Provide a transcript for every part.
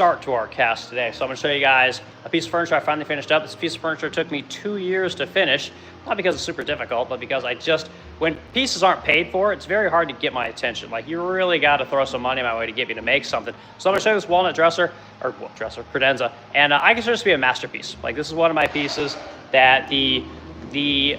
start to our cast today. So I'm going to show you guys a piece of furniture I finally finished up. This piece of furniture took me 2 years to finish, not because it's super difficult, but because when pieces aren't paid for, it's very hard to get my attention. Like, you really got to throw some money my way to get me to make something. So I'm going to show you this walnut credenza, and I consider this to be a masterpiece. Like, this is one of my pieces that the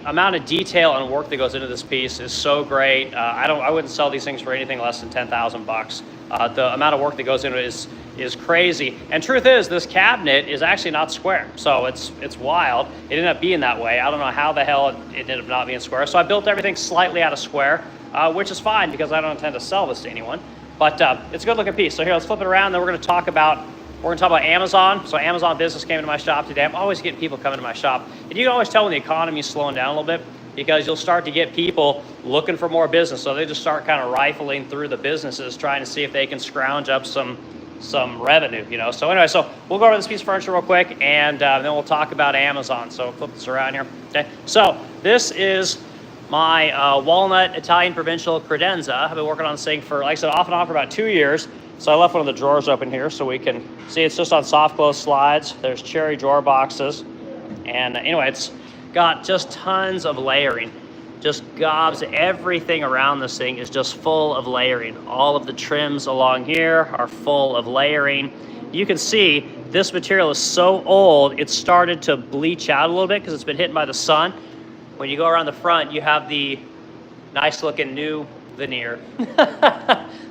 amount of detail and work that goes into this piece is so great. I wouldn't sell these things for anything less than 10,000 bucks. The amount of work that goes into it is crazy. And truth is, this cabinet is actually not square. So it's wild. It ended up being that way. I don't know how the hell it ended up not being square. So I built everything slightly out of square, which is fine because I don't intend to sell this to anyone. But it's a good looking piece. So here, let's flip it around. Then we're going to talk about Amazon. So Amazon Business came into my shop today. I'm always getting people coming to my shop. And you can always tell when the economy is slowing down a little bit because you'll start to get people looking for more business. So they just start kind of rifling through the businesses, trying to see if they can scrounge up some revenue, you know. So anyway, so we'll go over this piece of furniture real quick, and then we'll talk about Amazon. So flip this around here. Okay. So this is my walnut Italian provincial credenza. I've been working on this thing for, like I said, off and on for about 2 years. So I left one of the drawers open here so we can see it's just on soft close slides. There's cherry drawer boxes. And anyway, it's got just tons of layering. Just gobs, everything around this thing is just full of layering. All of the trims along here are full of layering. You can see this material is so old, it started to bleach out a little bit because it's been hit by the sun. When you go around the front, you have the nice looking new veneer.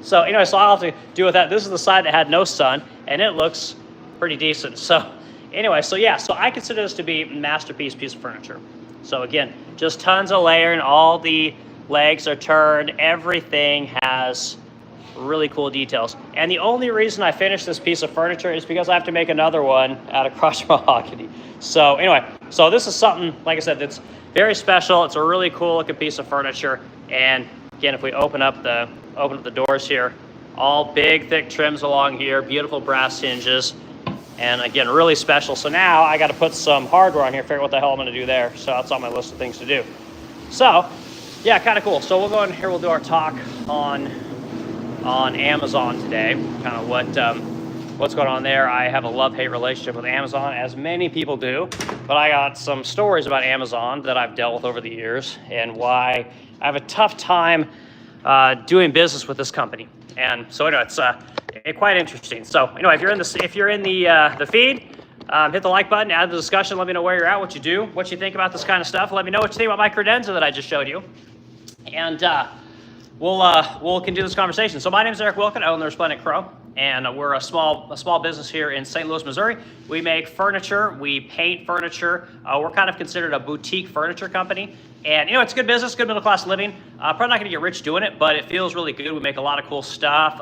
So anyway, so I'll have to do with that. This is the side that had no sun, and it looks pretty decent. So anyway, so yeah, so I consider this to be a masterpiece piece of furniture. So again, just tons of layering. All the legs are turned. Everything has really cool details. And the only reason I finished this piece of furniture is because I have to make another one out of crushed mahogany. So anyway, so this is something, like I said, that's very special. It's a really cool looking piece of furniture. And again, if we open up the doors here, all big, thick trims along here, beautiful brass hinges, and again, really special. So now I got to put some hardware on here, figure out what the hell I'm going to do there. So that's on my list of things to do. So yeah, kind of cool. So we'll go in here, we'll do our talk on Amazon today, kind of what's going on there. I have a love-hate relationship with Amazon, as many people do, but I got some stories about Amazon that I've dealt with over the years and why I have a tough time doing business with this company. And so anyway, it's quite interesting. So anyway, if you're in the feed, hit the like button, add the discussion, let me know where you're at, what you do, what you think about this kind of stuff. Let me know what you think about my credenza that I just showed you. And we'll continue this conversation. So my name is Eric Wilkin. I own the Resplendent Crow, and we're a small business here in St. Louis, Missouri. We make furniture, we paint furniture. We're kind of considered a boutique furniture company. And, you know, it's good business, good middle class living. Probably not going to get rich doing it, but it feels really good. We make a lot of cool stuff.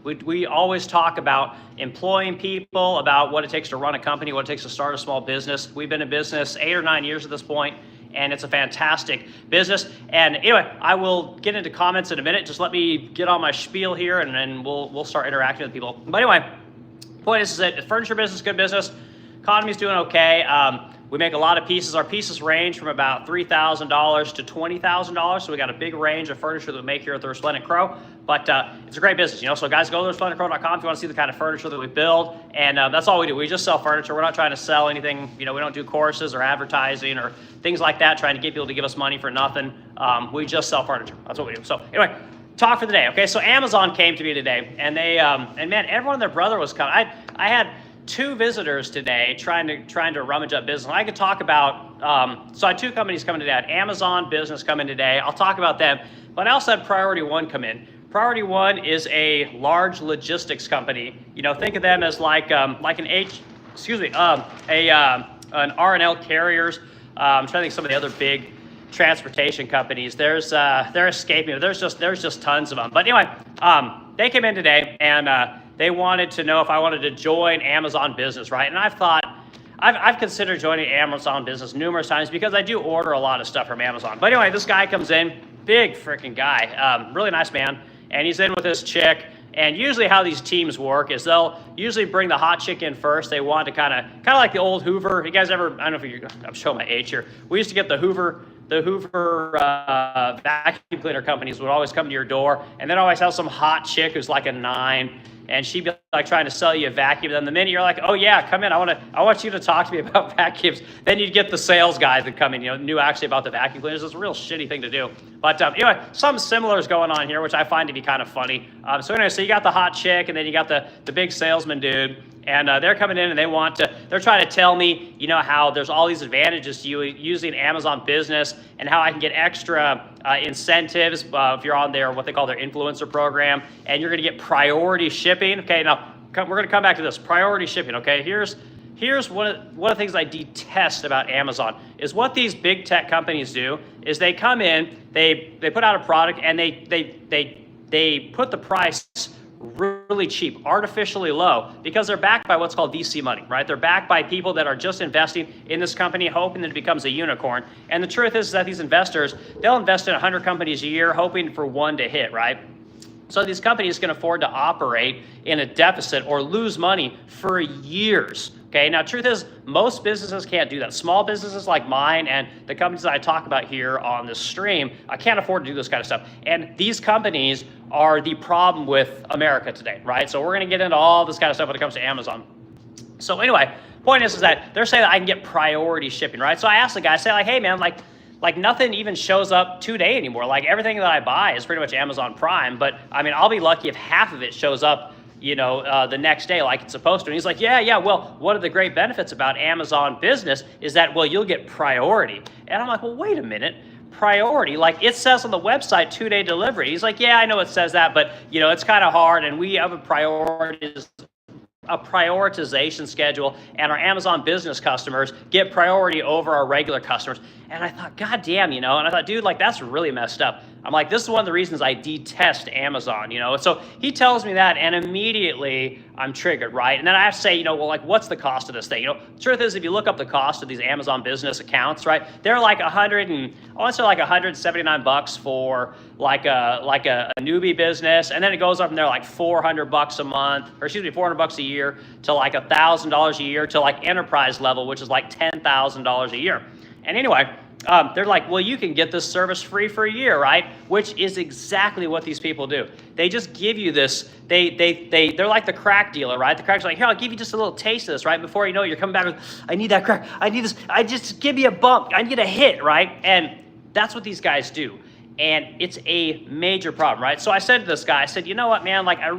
We always talk about employing people, about what it takes to run a company, what it takes to start a small business. We've been in business 8 or 9 years at this point, and it's a fantastic business. And anyway, I will get into comments in a minute. Just let me get on my spiel here, and then we'll start interacting with people. But anyway, point is that furniture business, good business. Economy's doing okay. We make a lot of pieces. Our pieces range from about $3,000 to $20,000. So we got a big range of furniture that we make here at the Resplendent Crow. But it's a great business, you know. So guys, go to resplendentcrow.com if you want to see the kind of furniture that we build. And that's all we do. We just sell furniture. We're not trying to sell anything. You know, we don't do courses or advertising or things like that, trying to get people to give us money for nothing. We just sell furniture. That's what we do. So anyway, talk for the day. Okay, so Amazon came to me today, and they and man, everyone and their brother was coming. I had 2 visitors today trying to rummage up business. And I could talk about, so I had 2 companies coming today. I had Amazon Business coming today. I'll talk about them. But I also had Priority One come in. Priority One is a large logistics company. You know, think of them as like an R&L Carriers. I'm trying to think of some of the other big transportation companies. They're escaping. There's just tons of them. But anyway, they came in today, and they wanted to know if I wanted to join Amazon Business, right? And I've considered joining Amazon Business numerous times because I do order a lot of stuff from Amazon. But anyway, this guy comes in, big freaking guy, really nice man, and he's in with this chick. And usually how these teams work is they'll usually bring the hot chick in first. They want to kind of like the old Hoover. You guys ever, I don't know if I'm showing my age here. We used to get the Hoover vacuum cleaner companies would always come to your door, and then always have some hot chick who's like a 9, and she'd be like trying to sell you a vacuum. Then the minute you're like, oh yeah, come in, I want you to talk to me about vacuums. Then you'd get the sales guy that come in, knew actually about the vacuum cleaners. It's a real shitty thing to do. But anyway, something similar is going on here, which I find to be kind of funny. So anyway, so you got the hot chick, and then you got the big salesman dude. And they're coming in and they're trying to tell me, how there's all these advantages to you using Amazon Business and how I can get extra incentives if you're on their, what they call their influencer program, and you're going to get priority shipping. Okay, now we're going to come back to this priority shipping. Okay, here's one of the things I detest about Amazon is what these big tech companies do is they come in, they put out a product, and they put the price really cheap, artificially low, because they're backed by what's called VC money, right? They're backed by people that are just investing in this company, hoping that it becomes a unicorn. And the truth is that these investors, they'll invest in 100 companies a year, hoping for one to hit, right? So these companies can afford to operate in a deficit or lose money for years. Okay, now truth is most businesses can't do that. Small businesses like mine and the companies that I talk about here on this stream, I can't afford to do this kind of stuff. And these companies are the problem with America today, right? So we're gonna get into all this kind of stuff when it comes to Amazon. So anyway, point is that they're saying that I can get priority shipping, right? So I asked the guy, I say like, hey man, like nothing even shows up today anymore. Like everything that I buy is pretty much Amazon Prime, but I mean, I'll be lucky if half of it shows up the next day like it's supposed to. And he's like, yeah, well, one of the great benefits about Amazon Business is that, well, you'll get priority. And I'm like, well, wait a minute, priority? Like it says on the website 2-day delivery. He's like, yeah, I know it says that, but it's kind of hard, and we have a prioritization schedule, and our Amazon Business customers get priority over our regular customers. And I thought, God damn, and I thought, dude, like that's really messed up. I'm like, this is one of the reasons I detest Amazon, So he tells me that, and immediately I'm triggered, right? And then I have to say, well, like, what's the cost of this thing? The truth is, if you look up the cost of these Amazon Business accounts, right, they're like $179 for like a newbie business, and then it goes up from there like $400 a month, or excuse me, $400 a year to like $1,000 a year to like enterprise level, which is like $10,000 a year. And anyway, they're like, well, you can get this service free for a year, right? Which is exactly what these people do. They just give you this. They're like the crack dealer, right? The crack's like, here, I'll give you just a little taste of this, right? Before you know it, you're coming back with, I need that crack. I need this. I just give me a bump. I need a hit, right? And that's what these guys do. And it's a major problem, right? So I said to this guy, I said, you know what, man? Like, I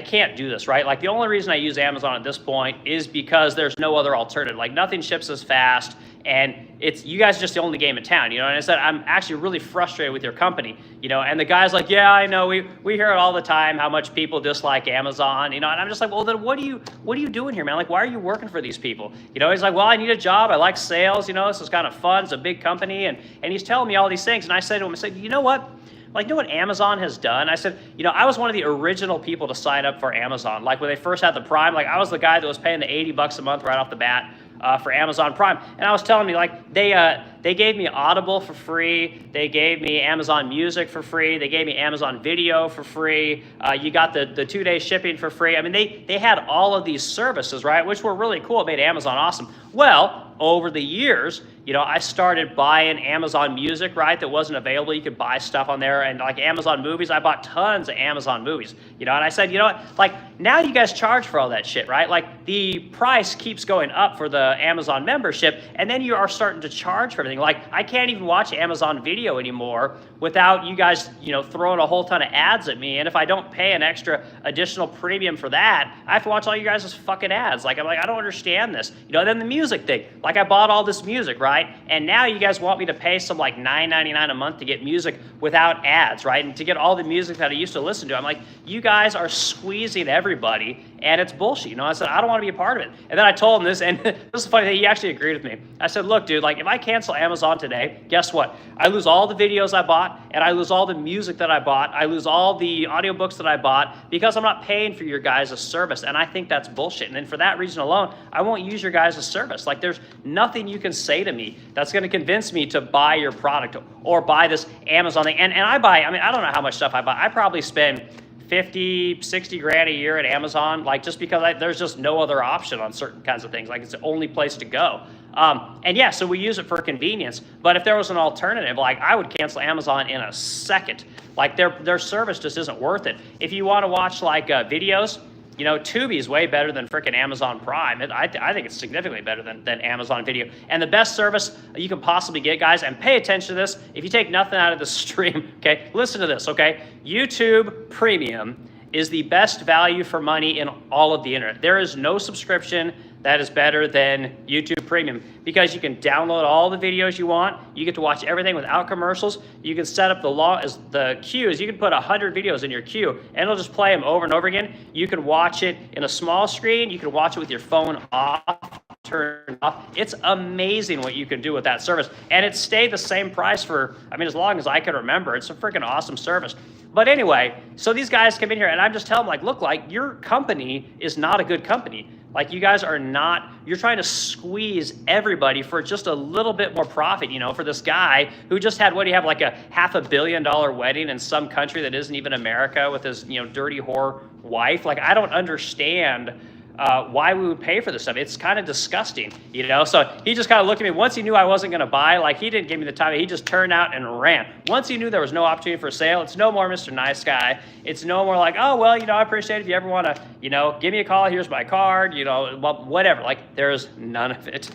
can't do this, right? Like the only reason I use Amazon at this point is because there's no other alternative. Like nothing ships as fast, and it's you guys are just the only game in town, And I said, I'm actually really frustrated with your company, And the guy's like, yeah, I know, we hear it all the time, how much people dislike Amazon, And I'm just like, well, then what are you doing here, man? Like, why are you working for these people? He's like, well, I need a job. I like sales, This is kind of fun. It's a big company, and he's telling me all these things, and I said to him, I said, you know what? Like, what Amazon has done? I said, I was one of the original people to sign up for Amazon. Like when they first had the Prime, like I was the guy that was paying the $80 a month right off the bat for Amazon Prime. And I was telling me, like, they gave me Audible for free. They gave me Amazon Music for free. They gave me Amazon Video for free. You got the 2-day shipping for free. I mean, they had all of these services, right, which were really cool. It made Amazon awesome. Well, over the years, I started buying Amazon Music, right, that wasn't available. You could buy stuff on there, and like Amazon Movies, I bought tons of Amazon Movies, and I said, you know what, like now you guys charge for all that shit, right? Like the price keeps going up for the Amazon membership, and then you are starting to charge for everything. Like I can't even watch Amazon Video anymore without you guys, throwing a whole ton of ads at me. And if I don't pay an extra additional premium for that, I have to watch all you guys' fucking ads. Like I'm like, I don't understand this. Then the music thing, like I bought all this music, right? And now you guys want me to pay some like $9.99 a month to get music without ads, right? And to get all the music that I used to listen to. I'm like, you guys are squeezing everybody, and it's bullshit. I said, I don't want to be a part of it. And then I told him this, and this is funny that he actually agreed with me. I said, look, dude, like if I cancel Amazon today, guess what? I lose all the videos I bought, and I lose all the music that I bought. I lose all the audiobooks that I bought because I'm not paying for your guys' service. And I think that's bullshit. And then for that reason alone, I won't use your guys' service. Like there's nothing you can say to me that's going to convince me to buy your product or buy this Amazon thing. And I don't know how much stuff I buy. I probably spend 50, 60 grand a year at Amazon, like just because there's just no other option on certain kinds of things. Like it's the only place to go. And yeah, so we use it for convenience. But if there was an alternative, like I would cancel Amazon in a second. Like their service just isn't worth it. If you want to watch like videos, you know, Tubi is way better than freaking Amazon Prime. I think it's significantly better than Amazon Video. And the best service you can possibly get, guys, and pay attention to this. If you take nothing out of the stream, okay, listen to this, okay? YouTube Premium is the best value for money in all of the internet. There is no subscription that is better than YouTube Premium because you can download all the videos you want. You get to watch everything without commercials. You can set up the queues. You can put 100 videos in your queue and it'll just play them over and over again. You can watch it in a small screen. You can watch it with your phone off, turned off. It's amazing what you can do with that service. And it stayed the same price for, I mean, as long as I can remember. It's a freaking awesome service. But anyway, so these guys come in here and I'm just telling them, like, look, like your company is not a good company. Like you guys are not, you're trying to squeeze everybody for just a little bit more profit, you know, for this guy who just had, what do you have, like a $500 million wedding in some country that isn't even America with his, you know, dirty whore wife. Like, I don't understand why we would pay for this stuff. It's kind of disgusting, you know? So he just kind of looked at me. Once he knew I wasn't going to buy, like he didn't give me the time. He just turned out and ran. Once he knew there was no opportunity for sale, it's no more Mr. Nice Guy. It's no more like, oh, well, you know, I appreciate it. If you ever want to, you know, give me a call, here's my card, you know, whatever. Like there's none of it.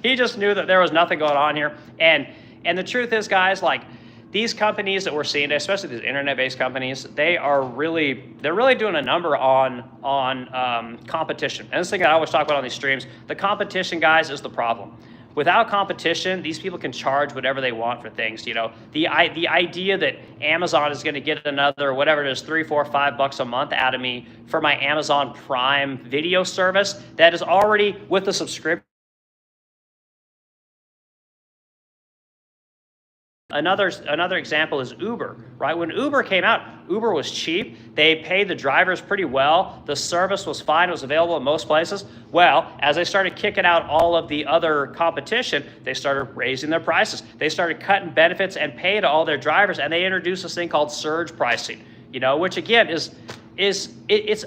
He just knew that there was nothing going on here. And the truth is, guys, like, these companies that we're seeing, especially these internet-based companies, they're really doing a number on competition. And this thing that I always talk about on these streams, the competition, guys, is the problem. Without competition, these people can charge whatever they want for things. You know, the idea that Amazon is going to get another, whatever it is, $3, $4, $5 a month out of me for my Amazon Prime video service that is already with the subscription. Another example is Uber, right? When Uber came out, Uber was cheap. They paid the drivers pretty well. The service was fine. It was available in most places. Well, as they started kicking out all of the other competition, they started raising their prices. They started cutting benefits and pay to all their drivers, and they introduced this thing called surge pricing, you know, which again it's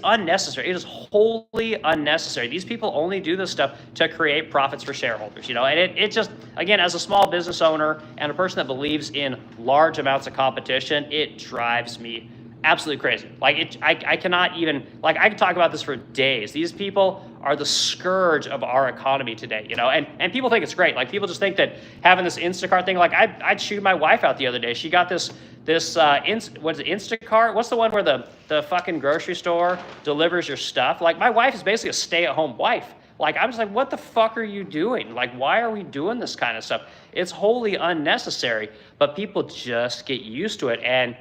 unnecessary. It is wholly unnecessary. These people only do this stuff to create profits for shareholders, you know, and it just, again, as a small business owner and a person that believes in large amounts of competition, it drives me absolutely crazy. Like I cannot even, like I could talk about this for days. These people are the scourge of our economy today, you know, and people think it's great. Like people just think that having this Instacart thing, like I'd chewed my wife out the other day. She got this what is it, Instacart? What's the one where the fucking grocery store delivers your stuff? Like my wife is basically a stay-at-home wife. Like I'm just like, what the fuck are you doing? Like, why are we doing this kind of stuff? It's wholly unnecessary, but people just get used to it, and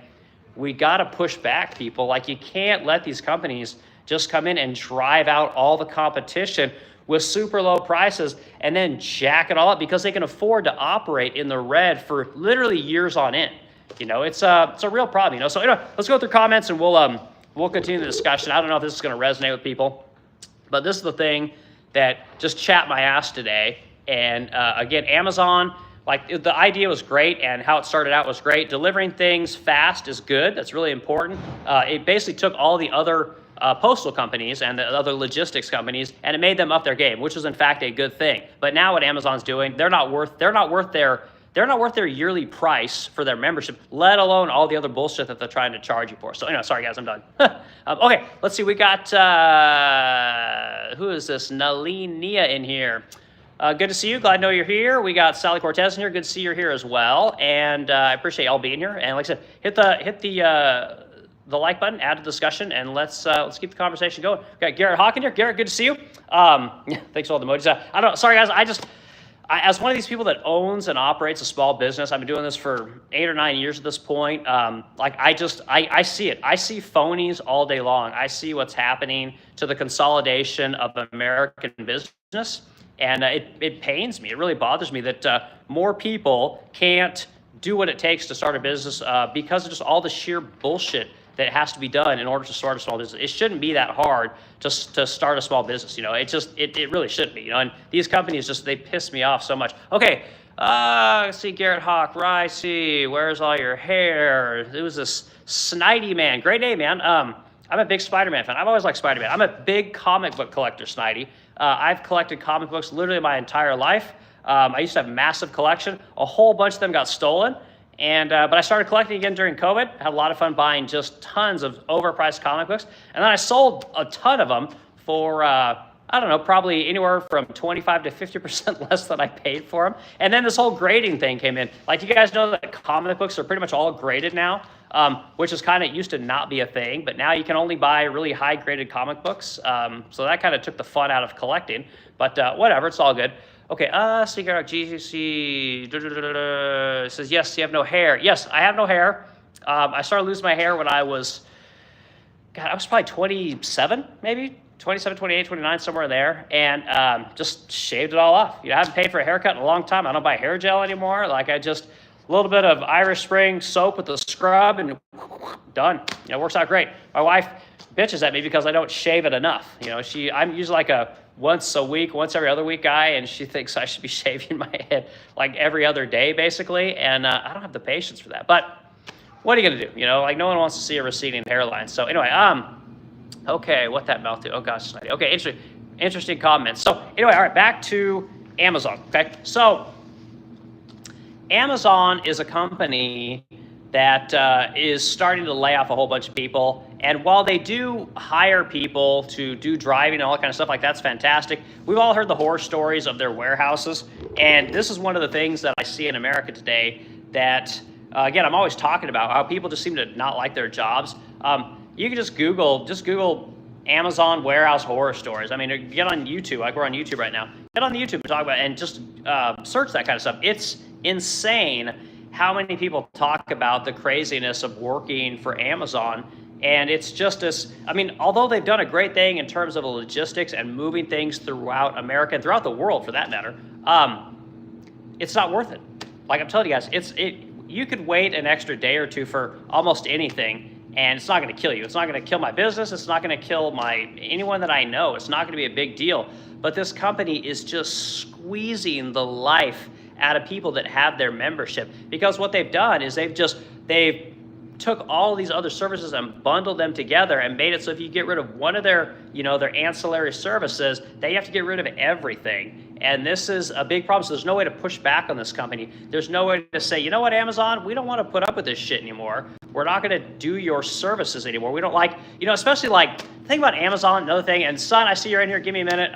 we got to push back, people. Like you can't let these companies just come in and drive out all the competition with super low prices and then jack it all up because they can afford to operate in the red for literally years on end. You know, it's a real problem, you know. So, let's go through comments and we'll continue the discussion. I don't know if this is going to resonate with people, but this is the thing that just chapped my ass today. And again, Amazon, like the idea was great and how it started out was great. Delivering things fast is good. That's really important. It basically took all the other postal companies and the other logistics companies, and it made them up their game, which was in fact a good thing. But now what Amazon's doing, they're not worth their yearly price for their membership, let alone all the other bullshit that they're trying to charge you for. So anyway, sorry guys, I'm done. Okay, let's see. We got, who is this? Naleen Nia in here. Good to see you. Glad to know you're here. We got Sally Cortez in here. Good to see you're here as well. And I appreciate y'all being here. And like I said, hit the like button, add to the discussion, and let's keep the conversation going. We got Garrett Hawk in here. Garrett, good to see you. Thanks for all the emojis. I don't know. Sorry guys. As one of these people that owns and operates a small business, I've been doing this for 8 or 9 years at this point. Like I see it. I see phonies all day long. I see what's happening to the consolidation of American business, and it pains me. It really bothers me that more people can't do what it takes to start a business because of just all the sheer bullshit that has to be done in order to start a small business. It shouldn't be that hard to start a small business, you know. It really shouldn't be, you know. And these companies they piss me off so much. Okay, let's see, Garrett Hawk, Ricey, where's all your hair? It was this Snidey man. Great name, man. I'm a big Spider-Man fan. I've always liked Spider-Man. I'm a big comic book collector, Snidey. I've collected comic books literally my entire life. I used to have a massive collection. A whole bunch of them got stolen. And but I started collecting again during COVID. Had a lot of fun buying just tons of overpriced comic books, and then I sold a ton of them for I don't know, probably anywhere from 25 to 50% less than I paid for them. And then this whole grading thing came in. Like, you guys know that comic books are pretty much all graded now, which is kind of used to not be a thing, but now you can only buy really high graded comic books. So that kind of took the fun out of collecting, but whatever, it's all good. Okay, Secret Arc GCC says, yes, you have no hair. Yes, I have no hair. I started losing my hair when I was, God, I was probably 27, maybe 27, 28, 29, somewhere there, and just shaved it all off. I haven't paid for a haircut in a long time. I don't buy hair gel anymore. Like, I just, a little bit of Irish Spring soap with the scrub and done. It works out great. My wife bitches at me because I don't shave it enough. I'm usually like a once a week, once every other week guy, and she thinks I should be shaving my head like every other day, basically, and I don't have the patience for that. But what are you gonna do? Like, no one wants to see a receding hairline. So anyway, okay, what that mouth do? Oh gosh, okay, interesting comments. So anyway, all right, back to Amazon. Okay, so Amazon is a company that is starting to lay off a whole bunch of people. And while they do hire people to do driving and all that kind of stuff, like, that's fantastic. We've all heard the horror stories of their warehouses. And this is one of the things that I see in America today that, again, I'm always talking about how people just seem to not like their jobs. You can just Google Amazon warehouse horror stories. I mean, get on YouTube, like we're on YouTube right now. Get on the YouTube and talk about it, and just search that kind of stuff. It's insane how many people talk about the craziness of working for Amazon. And it's just as, I mean, although they've done a great thing in terms of the logistics and moving things throughout America and throughout the world for that matter, it's not worth it. Like I'm telling you guys, you could wait an extra day or two for almost anything, and it's not going to kill you. It's not going to kill my business. It's not going to kill anyone that I know. It's not going to be a big deal. But this company is just squeezing the life out of people that have their membership, because what they've done is they've took all of these other services and bundled them together and made it so if you get rid of one of their ancillary services, they have to get rid of everything. And this is a big problem. So there's no way to push back on this company. There's no way to say, you know what, Amazon, we don't want to put up with this shit anymore. We're not going to do your services anymore. We don't like, especially like, the thing about Amazon, another thing, and son, I see you're in here, give me a minute.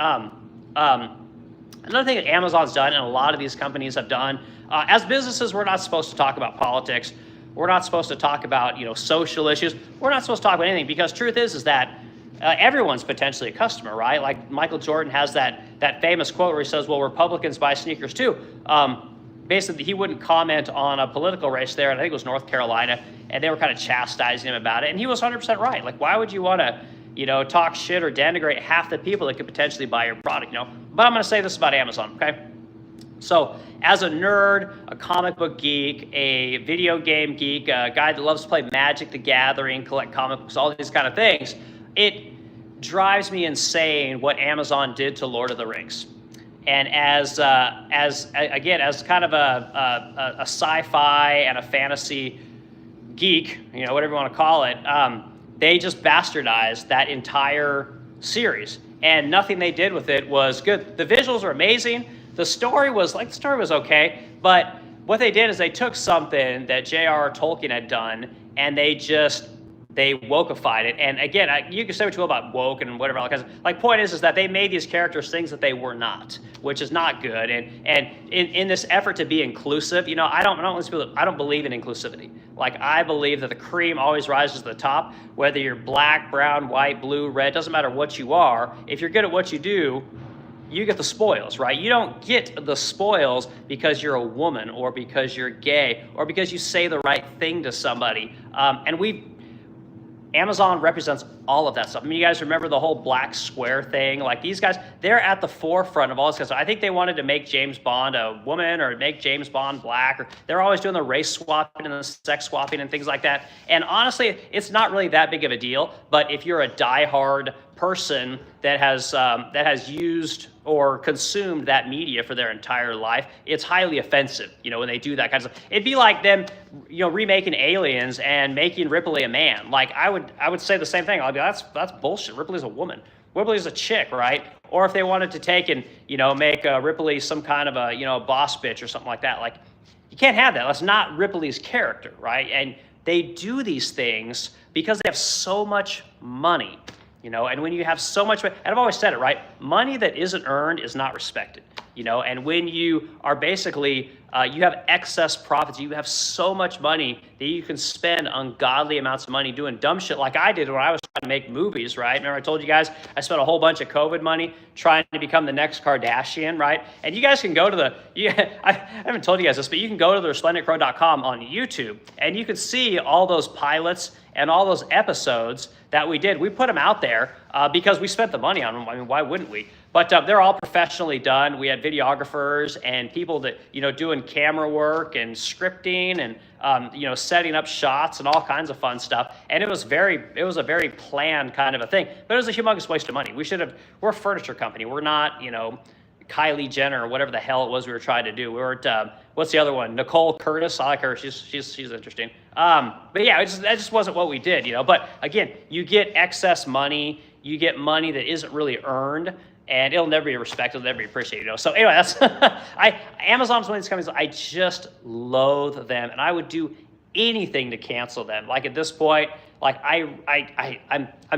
Another thing that Amazon's done, and a lot of these companies have done, as businesses, we're not supposed to talk about politics. We're not supposed to talk about, social issues. We're not supposed to talk about anything, because truth is that everyone's potentially a customer, right? Like Michael Jordan has that famous quote where he says, well, Republicans buy sneakers too. Basically, he wouldn't comment on a political race there, and I think it was North Carolina, and they were kind of chastising him about it, and he was 100% right. Like, why would you want to, talk shit or denigrate half the people that could potentially buy your product, But I'm going to say this about Amazon, okay? So as a nerd, a comic book geek, a video game geek, a guy that loves to play Magic the Gathering, collect comic books, all these kind of things, it drives me insane what Amazon did to Lord of the Rings. And as kind of a sci-fi and a fantasy geek, whatever you want to call it, they just bastardized that entire series, and nothing they did with it was good. The visuals were amazing. The story was okay, but what they did is they took something that J.R.R. Tolkien had done, and they wokeified it. And again, you can say what you will about woke and whatever, like point is that they made these characters things that they were not, which is not good. And in this effort to be inclusive, I don't believe in inclusivity. Like, I believe that the cream always rises to the top, whether you're black, brown, white, blue, red, doesn't matter what you are. If you're good at what you do, you get the spoils, right? You don't get the spoils because you're a woman or because you're gay or because you say the right thing to somebody. Amazon represents all of that stuff. I mean, you guys remember the whole black square thing? Like, these guys, they're at the forefront of all this stuff. I think they wanted to make James Bond a woman or make James Bond black, or they're always doing the race swapping and the sex swapping and things like that. And honestly, it's not really that big of a deal. But if you're a diehard person that has used or consumed that media for their entire life, it's highly offensive, when they do that kind of stuff. It'd be like them, remaking Aliens and making Ripley a man. Like, I would say the same thing. I'd be like, that's bullshit. Ripley's a woman. Ripley's a chick, right? Or if they wanted to take and, make Ripley some kind of a, boss bitch or something like that. Like, You can't have that. That's not Ripley's character, right? And they do these things because they have so much money, you know, and when you have so much, and I've always said it, right? Money that isn't earned is not respected, you know, and when you are basically, you have excess profits, you have so much money that you can spend ungodly amounts of money doing dumb shit like I did when I was trying to make movies, right? Remember I told you guys I spent a whole bunch of COVID money trying to become the next Kardashian, right? And you guys can go to I haven't told you guys this, but you can go to the resplendentcrow.com on YouTube and you can see all those pilots and all those episodes that we did. We put them out there because we spent the money on them. I mean, why wouldn't we? But they're all professionally done. We had videographers and people that, you know, doing camera work and scripting and, you know, setting up shots and all kinds of fun stuff. And it was a very planned kind of a thing, but it was a humongous waste of money. We're a furniture company. We're not, you know, Kylie Jenner or whatever the hell it was we were trying to do. We weren't, what's the other one? Nicole Curtis. I like her. She's interesting. But yeah, that just wasn't what we did, you know. But again, you get excess money. You get money that isn't really earned, and it'll never be respected, it'll never be appreciated, you know. So anyway, that's Amazon's one of these companies I just loathe them, and I would do anything to cancel them. Like at this point, like I'm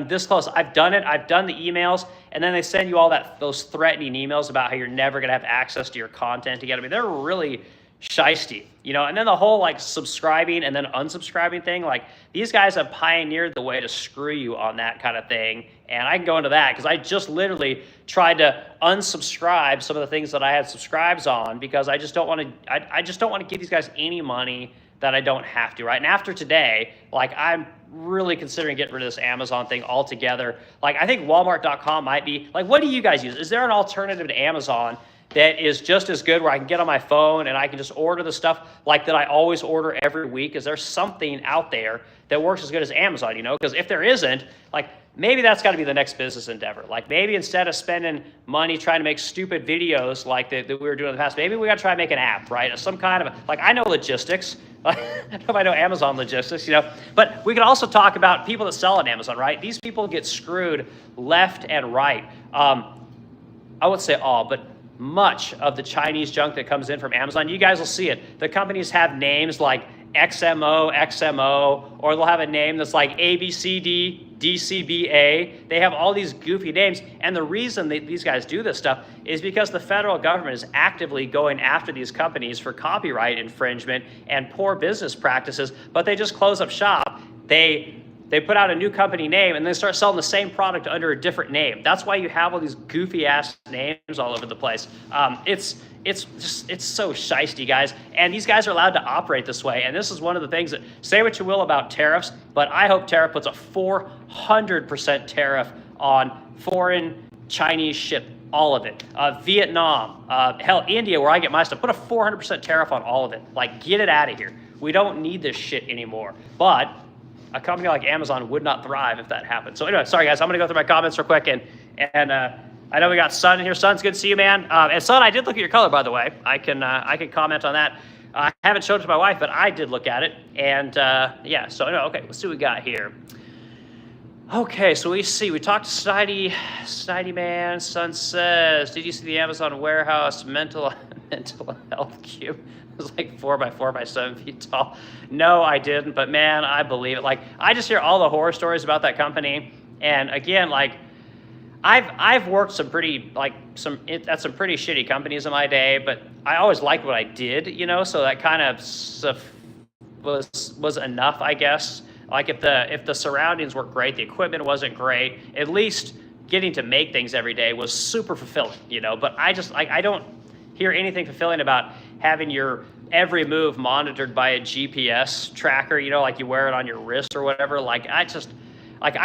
this close. I've done it. I've done the emails, and then they send you all those threatening emails about how you're never gonna have access to your content again. I mean, they're really shiesty, you know. And then the whole like subscribing and then unsubscribing thing, like these guys have pioneered the way to screw you on that kind of thing. And I can go into that because I just literally tried to unsubscribe some of the things that I had subscribes on because I just don't want to. I just don't want to give these guys any money that I don't have to, right? And after today, like I'm really considering getting rid of this Amazon thing altogether. Like I think Walmart.com might be, like, what do you guys use? Is there an alternative to Amazon that is just as good where I can get on my phone and I can just order the stuff like that I always order every week? Is there something out there that works as good as Amazon, you know? Because if there isn't, like maybe that's got to be the next business endeavor. Like maybe instead of spending money trying to make stupid videos like that we were doing in the past, maybe we got to try to make an app, right? Some kind of, like I know logistics. I don't know if I know Amazon logistics, you know, but we could also talk about people that sell on Amazon, right? These people get screwed left and right. I wouldn't say all, but much of the Chinese junk that comes in from Amazon, you guys will see it. The companies have names like XMO, or they'll have a name that's like ABCD, DCBA. They have all these goofy names. And the reason that these guys do this stuff is because the federal government is actively going after these companies for copyright infringement and poor business practices, but they just close up shop. They put out a new company name and then start selling the same product under a different name. That's why you have all these goofy ass names all over the place. It's so shiesty, guys. And these guys are allowed to operate this way. And this is one of the things that, say what you will about tariffs, but I hope tariff puts a 400% tariff on foreign Chinese shit, all of it. Vietnam, hell, India, where I get my stuff, put a 400% tariff on all of it. Like, get it out of here. We don't need this shit anymore. But a company like Amazon would not thrive if that happened. So anyway, sorry guys, I'm gonna go through my comments real quick, and I know we got Sun in here. Sun's good to see you, man. And Sun, I did look at your color, by the way. I can comment on that. I haven't showed it to my wife, but I did look at it, and yeah. So anyway, okay, let's see what we got here. Okay, so we talked to Snidey Man. Sun says, did you see the Amazon warehouse mental health cube? It was like 4 by 4 by 7 feet tall. No, I didn't, but man, I believe it. Like, I just hear all the horror stories about that company. And again, like, I've worked at some pretty shitty companies in my day, but I always liked what I did, you know, so that kind of was enough, I guess. Like if the surroundings were great, the equipment wasn't great, at least getting to make things every day was super fulfilling, you know. But I just, like, I don't hear anything fulfilling about having your every move monitored by a GPS tracker, you know, like you wear it on your wrist or whatever. Like, I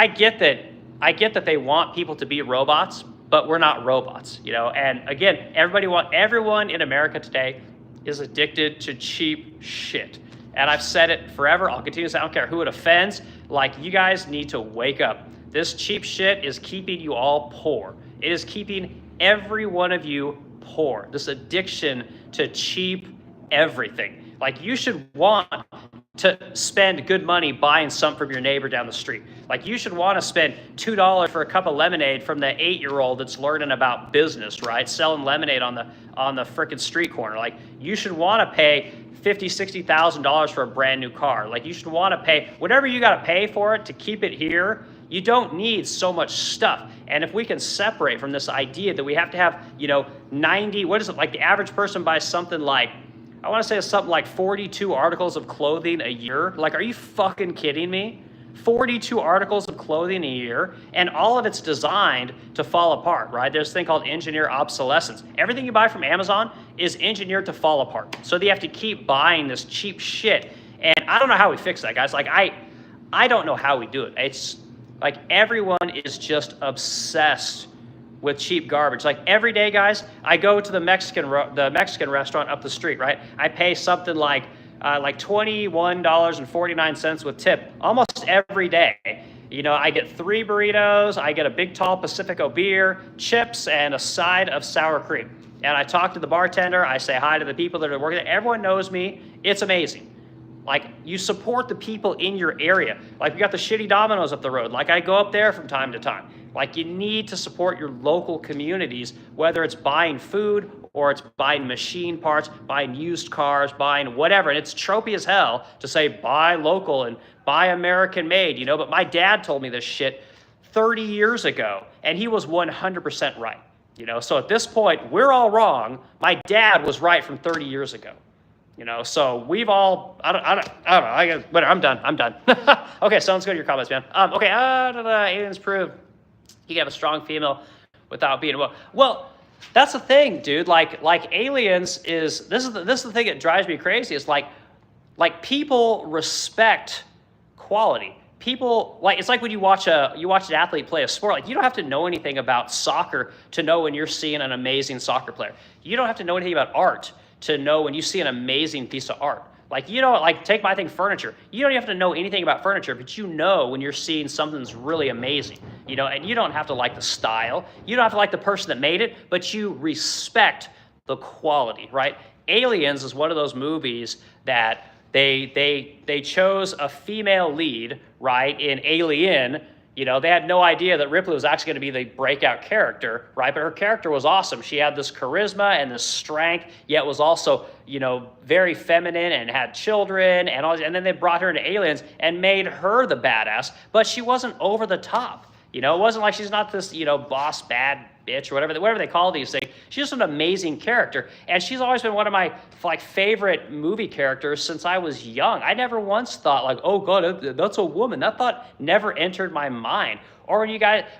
get that they want people to be robots, but we're not robots, you know. And again, everyone in America today is addicted to cheap shit. And I've said it forever. I'll continue to say, I don't care who it offends. Like, you guys need to wake up. This cheap shit is keeping you all poor. It is keeping every one of you poor. This addiction to cheap everything. Like, you should want to spend good money buying something from your neighbor down the street. Like, you should want to spend $2 for a cup of lemonade from the 8-year-old that's learning about business, right? Selling lemonade on the frickin' street corner. Like, you should want to pay $50,000-$60,000 for a brand new car. Like, you should want to pay whatever you got to pay for it to keep it here. You don't need so much stuff. And if we can separate from this idea that we have to have, 90, what is it, like the average person buys something like, I want to say it's something like 42 articles of clothing a year. Like, are you fucking kidding me? 42 articles of clothing a year, and all of it's designed to fall apart, right? There's a thing called engineer obsolescence. Everything you buy from Amazon is engineered to fall apart. So they have to keep buying this cheap shit. And I don't know how we fix that, guys. Like, I don't know how we do it. It's like everyone is just obsessed with cheap garbage. Like, every day, guys, I go to the Mexican restaurant up the street, right? I pay something like $21.49 with tip almost every day. I get 3 burritos, I get a big tall Pacifico beer, chips, and a side of sour cream. And I talk to the bartender, I say hi to the people that are working there. Everyone knows me. It's amazing. Like, you support the people in your area. Like, we got the shitty Domino's up the road. Like, I go up there from time to time. Like, you need to support your local communities, whether it's buying food or it's buying machine parts, buying used cars, buying whatever. And it's tropey as hell to say buy local and buy American made, but my dad told me this shit 30 years ago, and he was 100% right. So at this point, we're all wrong. My dad was right from 30 years ago. So we've all, I don't know, whatever, I'm done. Okay, so let's go to your comments, man. Okay, aliens prove you can have a strong female without being, well, that's the thing, dude. Like aliens is, this is the thing that drives me crazy. It's like people respect quality. People, like, it's like when you watch an athlete play a sport. Like, you don't have to know anything about soccer to know when you're seeing an amazing soccer player. You don't have to know anything about art to know when you see an amazing piece of art. Like, take my thing, furniture. You don't have to know anything about furniture, but when you're seeing something that's really amazing, and you don't have to like the style. You don't have to like the person that made it, but you respect the quality, right? Aliens is one of those movies that they chose a female lead, right, in Alien. They had no idea that Ripley was actually going to be the breakout character, right? But her character was awesome. She had this charisma and this strength, yet was also, very feminine and had children and all. And then they brought her into Aliens and made her the badass, but she wasn't over the top. It wasn't like she's not this, boss bad bitch or whatever they call these things. She's just an amazing character, and she's always been one of my favorite movie characters since I was young. I never once thought like, oh god, that's a woman. That thought never entered my mind. Or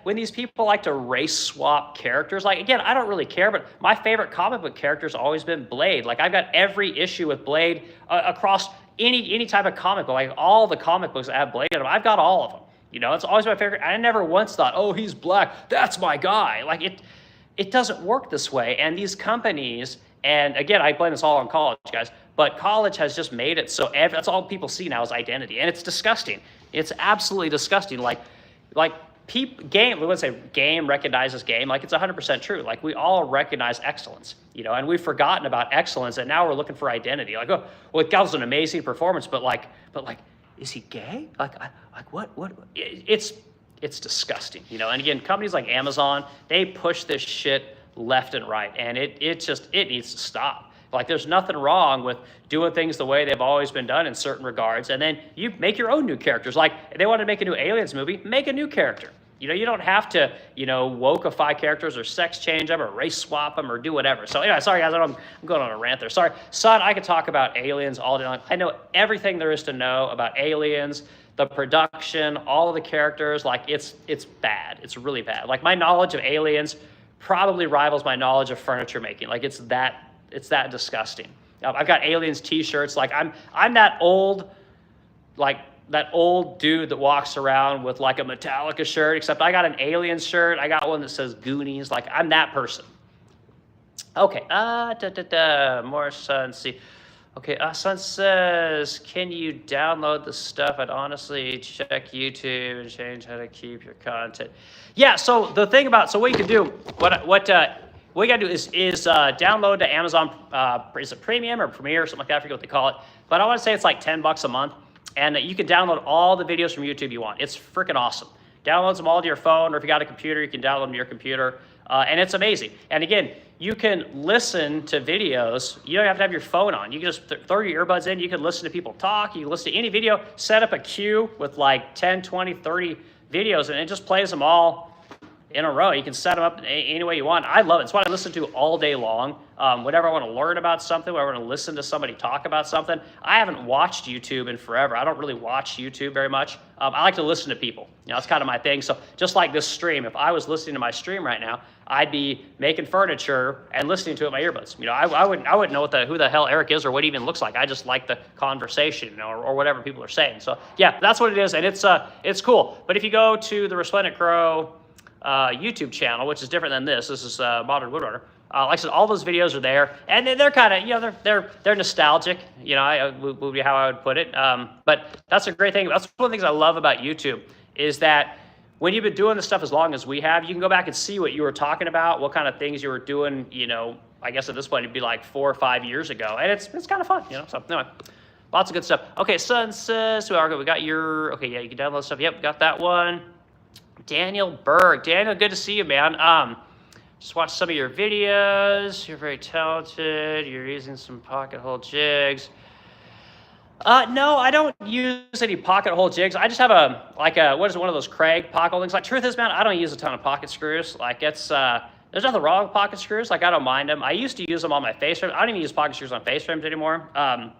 when these people like to race swap characters, like, again, I don't really care, but my favorite comic book character has always been Blade. Like, I've got every issue with Blade across any type of comic book. Like, all the comic books that have Blade in them, I've got all of them. It's always my favorite. I never once thought, oh, he's black, that's my guy. Like, it doesn't work this way. And these companies, and again, I blame this all on college, guys, but college has just made it so that's all people see now is identity. And it's disgusting. It's absolutely disgusting. Game recognizes game. Like, it's 100% true. Like, we all recognize excellence, and we've forgotten about excellence, and now we're looking for identity. Like, oh, well, that was an amazing performance, but is he gay? What? It's disgusting, And again, companies like Amazon, they push this shit left and right, and it needs to stop. Like, there's nothing wrong with doing things the way they've always been done in certain regards, and then you make your own new characters. Like, if they want to make a new Aliens movie, make a new character. You don't have to, wokeify characters or sex change them or race swap them or do whatever. So anyway, sorry guys, I'm going on a rant there. Sorry. Son, I could talk about Aliens all day long. I know everything there is to know about Aliens, the production, all of the characters. Like, it's bad. It's really bad. Like, my knowledge of Aliens probably rivals my knowledge of furniture making. Like, it's that disgusting. I've got Aliens t-shirts. Like, I'm that old dude that walks around with like a Metallica shirt, except I got an Aliens shirt. I got one that says Goonies. Like, I'm that person. Okay. More Sun. See. Okay. Sun says, can you download the stuff? I'd honestly check YouTube and change how to keep your content. Yeah. So the thing about, so what you can do, what you gotta do is download to Amazon, is it Premium or Premier or something like that, I forget what they call it. But I wanna say it's like $10 a month. And you can download all the videos from YouTube you want. It's freaking awesome. Downloads them all to your phone, or if you got a computer, you can download them to your computer. And it's amazing. And again, you can listen to videos. You don't have to have your phone on. You can just throw your earbuds in. You can listen to people talk. You can listen to any video. Set up a queue with like 10, 20, 30 videos, and it just plays them all in a row. You can set them up any way you want. I love it. It's what I listen to all day long. Whenever I want to learn about something, whenever I want to listen to somebody talk about something. I haven't watched YouTube in forever. I don't really watch YouTube very much. I like to listen to people. You know, that's kind of my thing. So just like this stream, if I was listening to my stream right now, I'd be making furniture and listening to it in my earbuds. You know, I wouldn't know who the hell Eric is or what he even looks like. I just like the conversation, you know, or whatever people are saying. So yeah, that's what it is, and it's cool. But if you go to the Resplendent Crow YouTube channel, which is different than this. This is Modern Woodrunner. Like I said, all those videos are there, and they're kind of, you know, they're nostalgic. You know, would be how I would put it. But that's a great thing. That's one of the things I love about YouTube is that when you've been doing this stuff as long as we have, you can go back and see what you were talking about, what kind of things you were doing. You know, I guess at this point it'd be like 4 or 5 years ago, and it's kind of fun. You know, so anyway. Lots of good stuff. Okay, Sunset, we got your, okay, yeah, you can download stuff. Yep, got that one. Daniel Berg. Daniel, good to see you, man. Just watched some of your videos. You're very talented. You're using some pocket hole jigs. No, I don't use any pocket hole jigs. I just have what is it, one of those Craig pocket hole things. Like, truth is, man, I don't use a ton of pocket screws. Like, there's nothing wrong with pocket screws. Like, I don't mind them. I used to use them on my face frame. I don't even use pocket screws on face frames anymore. I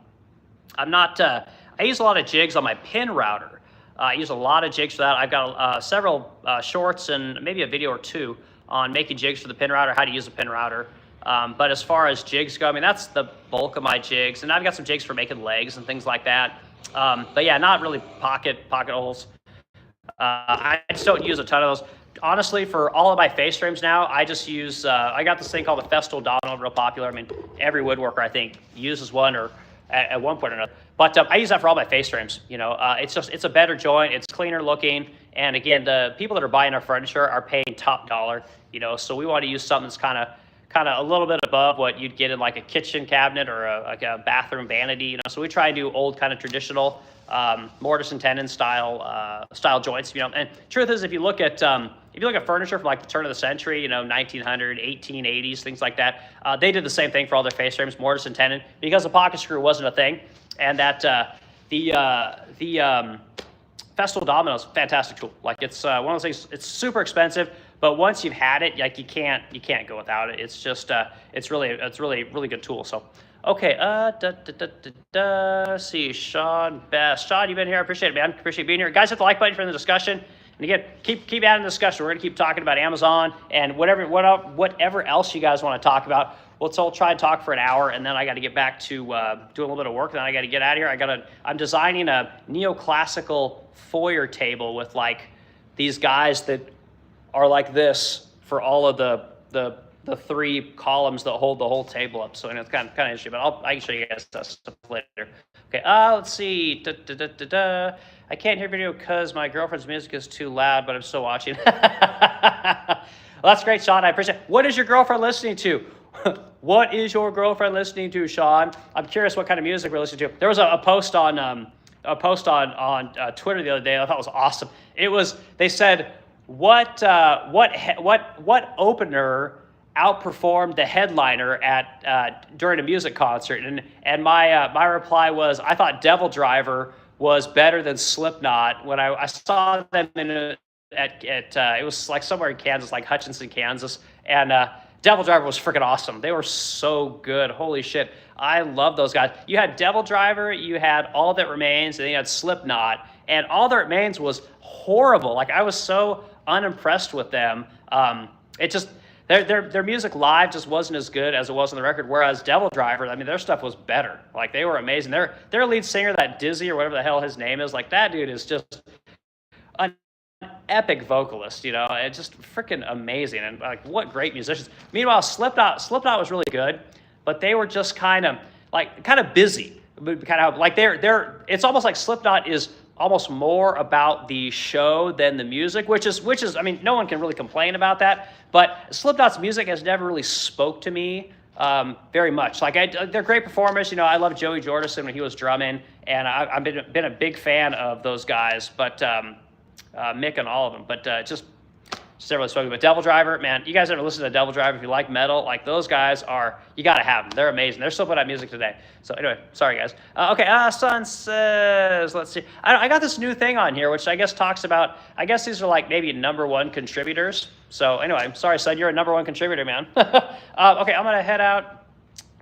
use a lot of jigs on my pin router. I use a lot of jigs for that. I've got several shorts and maybe a video or two on making jigs for the pin router, how to use a pin router. But as far as jigs go, I mean, that's the bulk of my jigs. And I've got some jigs for making legs and things like that. But yeah, not really pocket holes. I just don't use a ton of those. Honestly, for all of my face frames now, I just use, I got this thing called the Festool Domino, real popular. I mean, every woodworker, I think, uses one or at one point or another. But I use that for all my face frames. You know, it's a better joint. It's cleaner looking. And again, the people that are buying our furniture are paying top dollar. You know, so we want to use something that's kind of a little bit above what you'd get in like a kitchen cabinet or like a bathroom vanity. You know, so we try and do old kind of traditional mortise and tenon style joints. You know, and truth is, if you look at furniture from like the turn of the century, you know, 1900, 1880s, things like that, they did the same thing for all their face frames, mortise and tenon, because the pocket screw wasn't a thing, and that the Festool Domino is a fantastic tool. Like, it's one of those things. It's super expensive, but once you've had it, like, you can't go without it. It's just it's really good tool. So okay, see, Sean Best. Sean, you've been here. I appreciate it, man. Appreciate being here. Guys, hit the like button for the discussion. And again, keep adding the discussion. We're gonna keep talking about Amazon and whatever else you guys want to talk about. We'll try and talk for an hour, and then I got to get back to doing a little bit of work. Then I got to get out of here. I'm designing a neoclassical foyer table with like these guys that are like this for all of the 3 columns that hold the whole table up. So it's kind of interesting, but I can show you guys that stuff later. Okay, let's see. I can't hear video because my girlfriend's music is too loud, but I'm still watching. Well, that's great, Sean. I appreciate it. What is your girlfriend listening to? What is your girlfriend listening to, Sean? I'm curious what kind of music we're listening to. There was a post on Twitter the other day. I thought it was awesome. They said what opener outperformed the headliner during a music concert, and my reply was, I thought Devil Driver was better than Slipknot when I saw them it was like somewhere in Kansas, like Hutchinson, Kansas, and Devil Driver was freaking awesome. They were so good. Holy shit. I love those guys. You had Devil Driver, you had All That Remains, and then you had Slipknot, and All That Remains was horrible. Like, I was so unimpressed with them. Their music live just wasn't as good as it was on the record, whereas Devil Driver, I mean, their stuff was better. Like, they were amazing. Their lead singer, that Dizzy or whatever the hell his name is, like, that dude is just an epic vocalist, you know. It's just freaking amazing, and like, what great musicians. Meanwhile, Slipknot was really good, but they were just kind of busy. Kind of like it's almost like Slipknot is almost more about the show than the music, which is I mean, no one can really complain about that. But Slipknot's music has never really spoke to me very much. Like they're great performers. You know, I love Joey Jordison when he was drumming, and I've been a big fan of those guys. But Mick and all of them. But just never really spoken. But Devil Driver, man, you guys ever listen to Devil Driver? If you like metal, like those guys you got to have them. They're amazing. They're still putting out music today. So anyway, sorry guys. Okay, Son says, let's see. I got this new thing on here, which I guess talks about, I guess these are like maybe #1 contributors. So anyway, I'm sorry, Son, you're a #1 contributor, man. Okay, I'm going to head out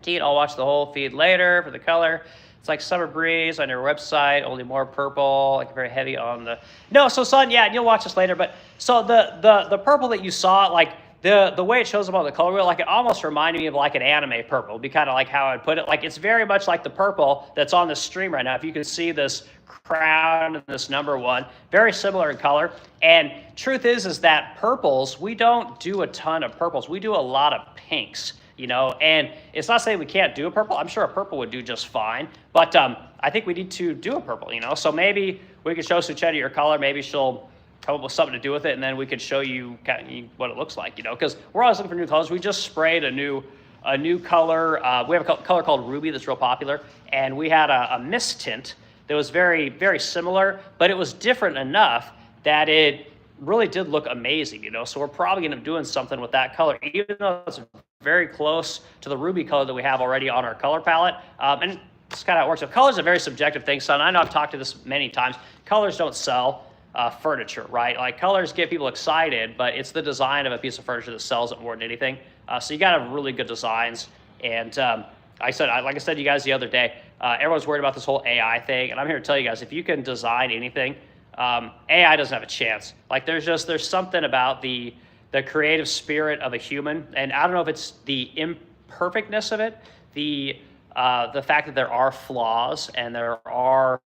to eat. I'll watch the whole feed later for the color. It's like Summer Breeze on your website, only more purple, like very heavy on the... No, so Son, yeah, you'll watch this later, but so the purple that you saw, like the way it shows up on the color wheel, like it almost reminded me of like an anime purple. It'd be kind of like how I'd put it. Like it's very much like the purple that's on the stream right now. If you can see this crown and this #1, very similar in color. And truth is that purples, we don't do a ton of purples. We do a lot of pinks. You know, and it's not saying we can't do a purple. I'm sure a purple would do just fine, but I think we need to do a purple, you know. So maybe we could show Suchetta your color. Maybe she'll come up with something to do with it, and then we could show you kind of what it looks like, you know, because we're always looking for new colors. We just sprayed a new color. We have a color called Ruby that's real popular, and we had a mist tint that was very, very similar, but it was different enough that it really did look amazing, you know. So we're probably going to be doing something with that color, even though it's very close to the ruby color that we have already on our color palette. And that's kind of how it works. So color is a very subjective thing, Son. I know I've talked to this many times. Colors don't sell furniture, right? Like colors get people excited, but it's the design of a piece of furniture that sells it more than anything. So you got to have really good designs. And like I said to you guys the other day, everyone's worried about this whole AI thing. And I'm here to tell you guys, if you can design anything, AI doesn't have a chance. Like there's something about the creative spirit of a human, and I don't know if it's the imperfectness of it, the fact that there are flaws and there are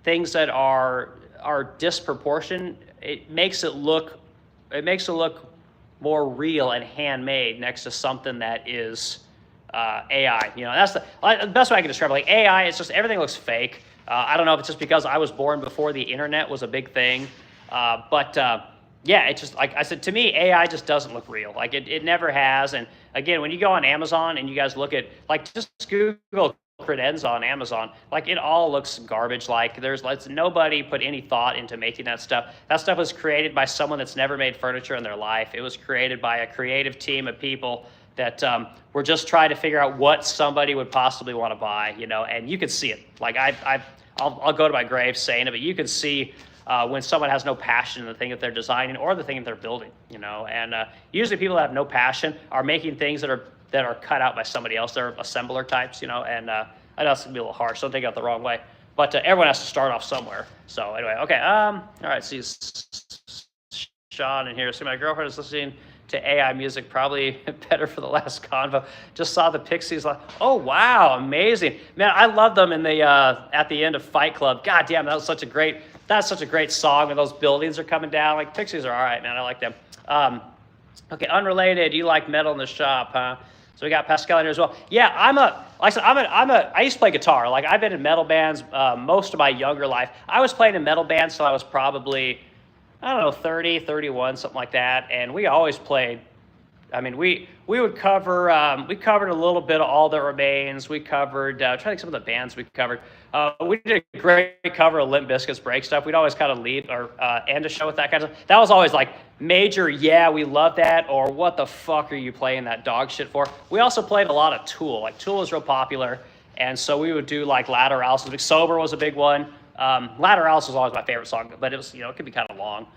things that are disproportionate. It makes it look more real and handmade next to something that is AI. You know, that's the best way I can describe it. Like AI, it's just everything looks fake. I don't know if it's just because I was born before the internet was a big thing, but yeah, it's just like I said, to me, AI just doesn't look real. Like it never has. And again, when you go on Amazon and you guys look at, like, just Google credenza on Amazon, like it all looks garbage. Like nobody put any thought into making that stuff. That stuff was created by someone that's never made furniture in their life. It was created by a creative team of people that were just trying to figure out what somebody would possibly want to buy, you know, and you can see it. Like I'll go to my grave saying it, but you can see when someone has no passion in the thing that they're designing or the thing that they're building, you know. And usually people that have no passion are making things that are cut out by somebody else. They're assembler types, you know. And I know it's gonna be a little harsh. Don't take it the wrong way, but everyone has to start off somewhere. So anyway, okay. All right. See Sean in here. So my girlfriend is listening to AI music, probably better for the last convo. Just saw the Pixies. Like, oh wow, amazing, man! I love them in the at the end of Fight Club. God damn, that's such a great song when those buildings are coming down. Like Pixies are all right, man. I like them. Okay, unrelated. You like metal in the shop, huh? So we got Pascal in here as well. Yeah, I used to play guitar. Like I've been in metal bands most of my younger life. I was playing in metal bands till I was probably, I don't know, 30, 31, something like that. And we always played. I mean, we would cover, we covered a little bit of All That Remains. We covered, I'm trying to think some of the bands we covered. We did a great cover of Limp Bizkit's Break Stuff. We'd always kind of lead or end a show with that kind of stuff. That was always like major, yeah, we love that, or what the fuck are you playing that dog shit for? We also played a lot of Tool. Like Tool was real popular. And so we would do like Laterals. Sober was a big one. Laterals was always my favorite song, but it was, you know, it could be kind of long.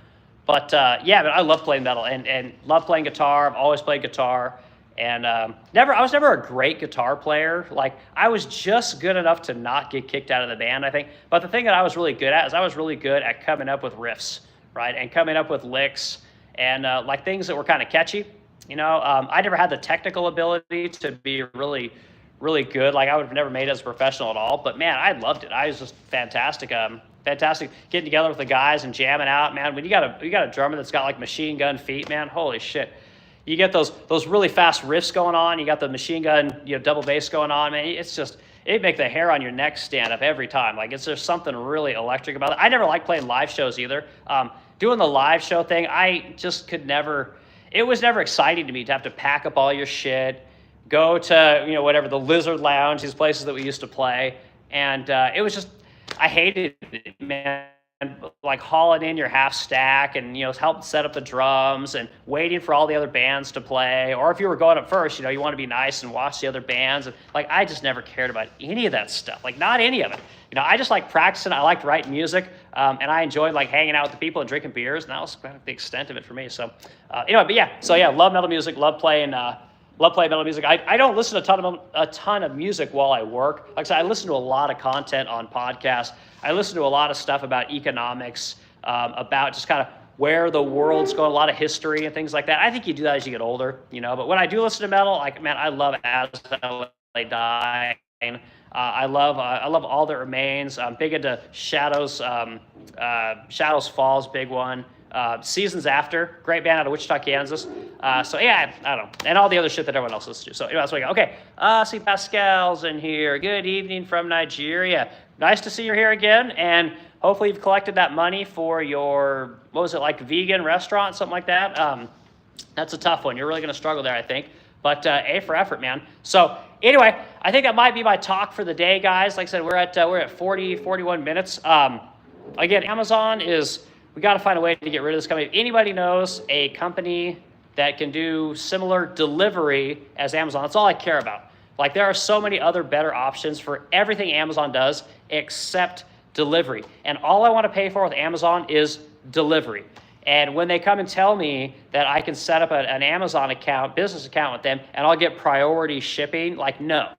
But yeah, but I love playing metal and love playing guitar. I've always played guitar, and I was never a great guitar player. Like I was just good enough to not get kicked out of the band, I think. But the thing that I was really good at is I was really good at coming up with riffs, right, and coming up with licks and like things that were kind of catchy. You know, I never had the technical ability to be really, really good. Like I would have never made it as a professional at all. But man, I loved it. I was just fantastic. Fantastic getting together with the guys and jamming out, man. When you got a drummer that's got like machine gun feet, man, holy shit. You get those really fast riffs going on. You got the machine gun, you know, double bass going on, man. It's it make the hair on your neck stand up every time. Like, it's just something really electric about it. I never liked playing live shows either. Doing the live show thing, I just could never. It was never exciting to me to have to pack up all your shit, go to, you know, whatever, the Lizard Lounge, these places that we used to play, and it was just, I hated it, man. Like hauling in your half stack and, you know, help set up the drums and waiting for all the other bands to play. Or if you were going up first, you know, you want to be nice and watch the other bands. And like, I just never cared about any of that stuff. Like, not any of it. You know, I just like practicing. I liked writing music, and I enjoyed like hanging out with the people and drinking beers. And that was kind of the extent of it for me. So anyway, but yeah. So yeah, love metal music. Love playing metal music. I don't listen to a ton of music while I work. Like I said, I listen to a lot of content on podcasts. I listen to a lot of stuff about economics, about just kind of where the world's going, a lot of history and things like that. I think you do that as you get older, you know. But when I do listen to metal, like, man, I love As They Die. I love All That Remains. I'm big into Shadows. Shadows Falls, big one. Seasons After, great band out of Wichita, Kansas. So yeah, I don't know. And all the other shit that everyone else listens to. So anyway, that's what I got. Okay, see Pascal's in here. Good evening from Nigeria. Nice to see you're here again. And hopefully you've collected that money for your, what was it, like vegan restaurant, something like that. That's a tough one. You're really going to struggle there, I think. But A for effort, man. So anyway, I think that might be my talk for the day, guys. Like I said, we're at 41 minutes. Again, Amazon is, we got to find a way to get rid of this company. If anybody knows a company that can do similar delivery as Amazon, that's all I care about. Like, there are so many other better options for everything Amazon does except delivery. And all I want to pay for with Amazon is delivery. And when they come and tell me that I can set up an Amazon account, business account with them, and I'll get priority shipping, like, no.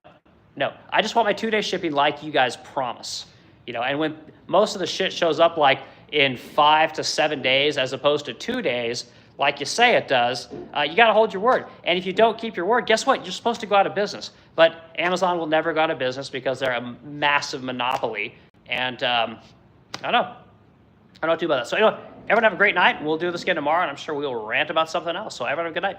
I just want my 2-day shipping like you guys promise. You know, and when most of the shit shows up like in 5 to 7 days as opposed to 2 days, like you say it does, you got to hold your word. And if you don't keep your word, guess what? You're supposed to go out of business. But Amazon will never go out of business because they're a massive monopoly. And I don't know. I don't know too about that. So anyway, everyone have a great night. We'll do this again tomorrow, and I'm sure we'll rant about something else. So everyone have a good night.